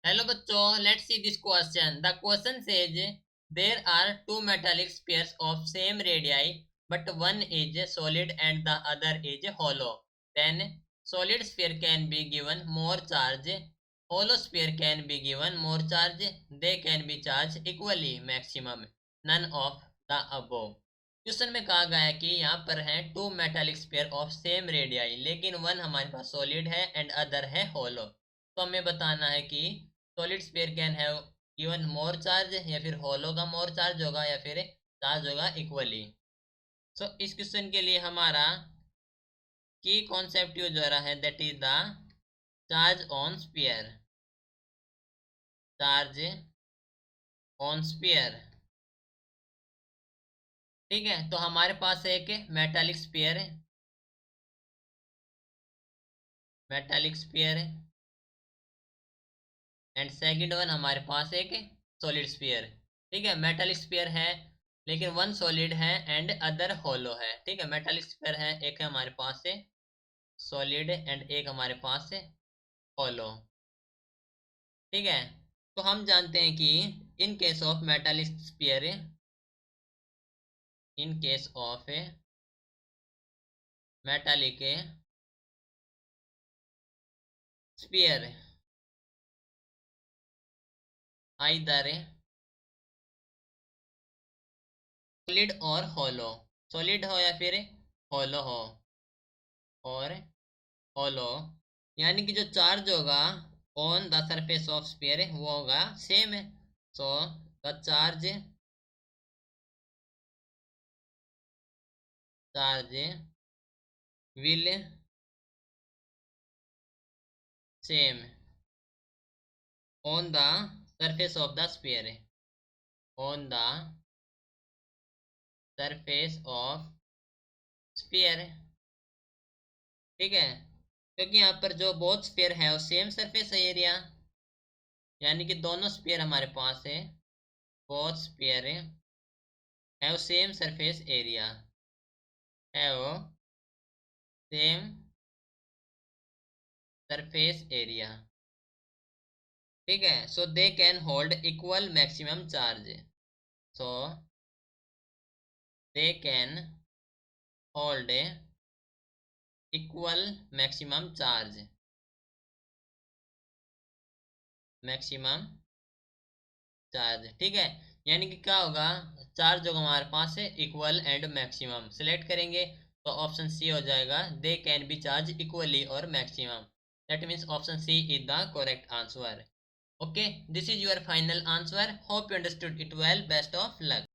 Hello बच्चों, let's see this question. The question says there are two metallic spheres of same radii but one is solid and the other is hollow. Then solid sphere can be given more charge, hollow sphere can be given more charge, they can be charged equally, maximum none of the above. Question में कहा गया है कि यहाँ पर है two metallic sphere of same radii, लेकिन one हमारे पास सॉलिड है एंड अदर है होलो. तो हमें बताना है कि solid sphere can have given more charge, या फिर होलो का मोर चार्ज होगा, या फिर चार्ज होगा इक्वली. सो इस क्वेश्चन के लिए हमारा की कॉन्सेप्ट यूज हो रहा है, that is the charge on sphere. Charge on sphere. ठीक है, तो हमारे पास एक मेटालिक स्फीयर है, मेटालिक स्फीयर है, एंड सेकंड वन हमारे पास एक सॉलिड स्फीयर. ठीक है, मेटालिक स्फीयर है लेकिन वन सॉलिड है एंड अदर होलो है. ठीक है, मेटालिक स्फीयर है, एक है हमारे पास से सॉलिड एंड एक हमारे पास से होलो. ठीक है, तो हम जानते हैं कि in case of metallic sphere, in case of metallic sphere either solid और होलो, सॉलिड हो या फिर होलो हो, और होलो, यानी कि जो चार्ज होगा on the surface of sphere वो होगा सेम है. So the charge will same on the surface of the sphere, on the surface of sphere. ठीक है, क्योंकि यहाँ पर जो बोथ स्फीयर है वो सेम सरफेस एरिया, यानी कि दोनों स्फीयर हमारे पास है, both sphere have same surface area, have same surface area. ठीक है, so they can hold equal maximum charge. So they can hold equal maximum charge, maximum charge. ठीक है, यानी कि क्या होगा, चार्ज होगा हमारे पास है इक्वल एंड मैक्सिमम. सिलेक्ट करेंगे तो ऑप्शन सी हो जाएगा, they can be charge equally और maximum. That means option C is the correct answer. Okay, this is your final answer. Hope you understood it well. Best of luck.